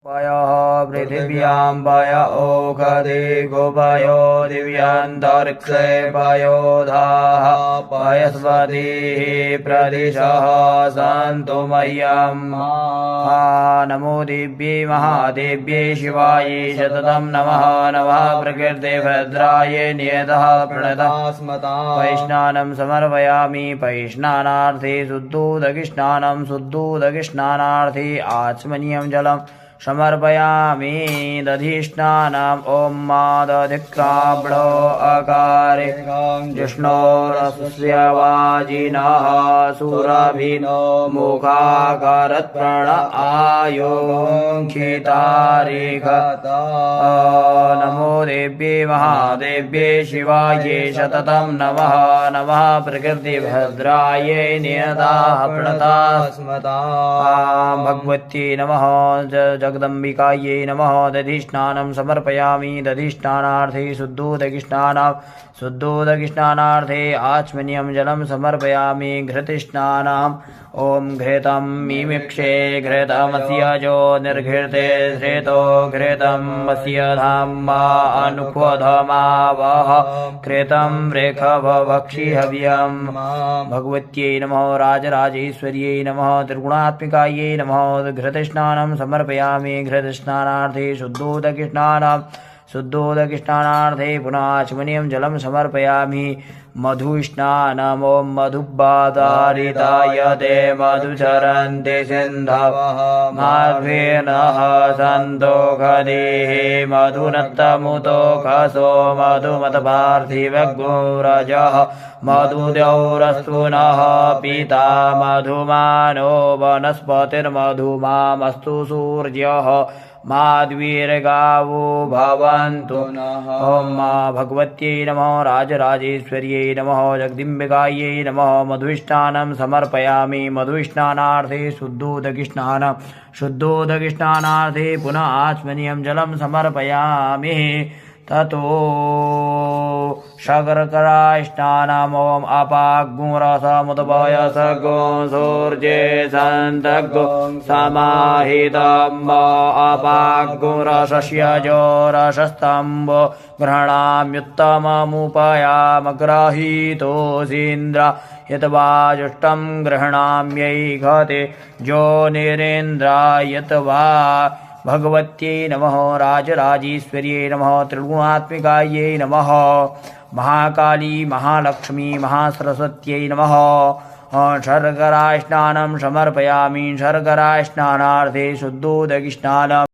पयः पृथिव्यां पय ओषधे गोपयो दिव्यान्तरिक्षे पयोधाः पयस्पतिः प्रदिशः सन्तु मह्यम् नमो देव्यै महादेव्यै शिवायै सततं नमः नमः प्रकृते भद्रायै नियतः प्रणतः स्मतां पैष्णानं समर्पयामि पैष्णानार्थे शुद्धोदकस्नानं शुद्धोदकस्नानार्थे आचमनीयं जलं समर्पयामि दधिस्नानम् ॐ मादधिक्राब्धो अकारे जिष्णोरस्य वाजिनः सुरभिनो मुखाकारत्प्रण आयोङ्खितारिघता नमो देव्ये महादेव्ये शिवायै सततं नमः नमः प्रकृतिभद्रायै नियताः प्रणताः स्मतां भगवत्यै नमः जगदम्बिकायै नमः दधिस्नानं समर्पयामि दधिस्नानार्थे शुद्धोदकस्नानार्थे आचमनीयं जलं समर्पयामि घृतस्नानम् ॐ घृतं मिमिक्षे घृतमस्य जो निर्घृते श्रेतो घृतमस्य धाम्मा अनुक्वधमावः घृतं रेखभक्षि हव्यं भगवत्यै नमः राजराजेश्वर्यै नमः त्रिगुणात्मिकायै नमः घृतस्नानं समर्पयामि घृतस्नानार्थे शुद्धोदकस्नानार्थे पुनः आचमनीयं जलं समर्पयामि मधुस्नानम् ॐ मधुबाधारिताय ते मधुचरन्ति सिन्धवः माध्वेनः सन्तोषधीः मधुनत्तमुतोषसो मधुमतपार्थिवगोरजः मधुद्यौरस्तु नः पिता मधुमानो वनस्पतिर्मधुमामस्तु सूर्यः माध्वीर्गावो भवन्तु नः ॐ भगवत्यै नमः राजराजेश्वर्यै नमः जगदम्बिकायै नमः मधुस्नानं समर्पयामि मधुस्नानार्थे शुद्धोदकस्नानार्थे पुनः आचमनीयं जलं समर्पयामि ततो शर्करास्नानम् ॐ अपाग्मुरसमुद्भयसगो सूर्ये सन्तगो समाहितं अपाग्मुरसस्य जोरसस्तम्भो ग्रहणाम्युत्तममुपयामग्रहीतोऽसीन्द्र यद्वाजुष्टं गृह्णाम्यैघते जोनिरेन्द्र यद्वा भगवत्यै नमः राजराजेश्वर्यै नमः त्रिगुणात्मिकायै नमः महाकाली महालक्ष्मी महासरस्वत्यै नमः शर्करास्नानं समर्पयामि शर्करास्नानार्थे शुद्धोदकस्नानम्